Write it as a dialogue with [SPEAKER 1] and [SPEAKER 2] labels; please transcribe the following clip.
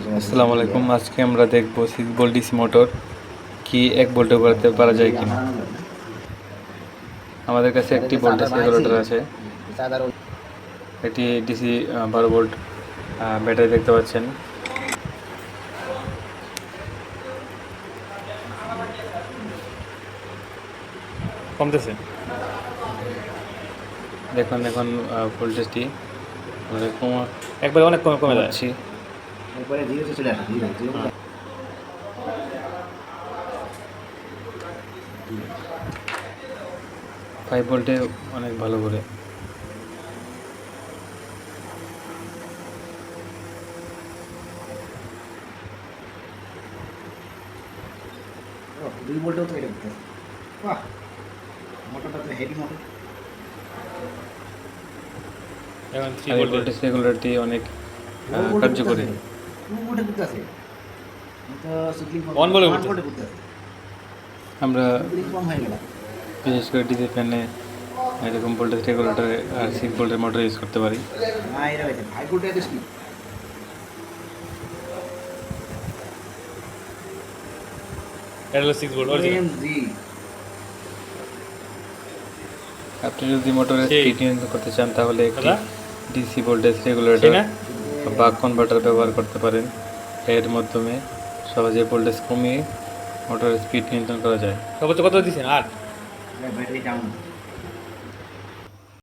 [SPEAKER 1] আসসালামু আলাইকুম। আজকে আমরা দেখব 6 ভোল্ট ডিসি মোটর কি 1 ভোল্টে করতে পারা যায় কিনা। আমাদের কাছে একটি ভোল্টেজ রেগুলেটর আছে। এটি ডিসি 12 ভোল্ট ব্যাটারি দেখতে পাচ্ছেন। কমতেছে, দেখুন এখন ভোল্টেজটি একবারে অনেক কমে যাচ্ছে। 5 ভোল্টে অনেক ভালো করে।
[SPEAKER 2] দুই ভোল্টেও তো এটা করতে বাহ, মোটরটা তো হেভি মোটর।
[SPEAKER 1] এখন 3 ভোল্টেজ রেগুলেটরটি অনেক কার্যকরী।
[SPEAKER 2] 2 ভোল্টে করতে আছে, তো সিগলিং
[SPEAKER 1] 1 ভোল্টে
[SPEAKER 2] করতে আছে।
[SPEAKER 1] আমরা
[SPEAKER 2] সিগলিং কম হয়ে গেল।
[SPEAKER 1] বিশেষ করে ডিসি ফ্যানে এরকম ভোল্টেজ রেগুলেটর আর 6 ভোল্টের মোটর ইউজ করতে পারি।
[SPEAKER 2] না, এটা হয়েছে 5 ভোল্টে এত স্পিড।
[SPEAKER 1] এটা হলো 6 ভোল্ট অরিজিনাল। আপনি যদি মোটরের স্পিড নিয়ন্ত্রণ করতে চান তাহলে একটি ডিসি ভোল্টেজ রেগুলেটর বা কনভার্টার ব্যবহার করতে পারেন। এর মাধ্যমে সহজে ভোল্টেজ কমিয়ে মোটরের স্পিড নিয়ন্ত্রণ করা যায়। সর্বোচ্চ কত দিচ্ছেন? 8।
[SPEAKER 2] Battery down.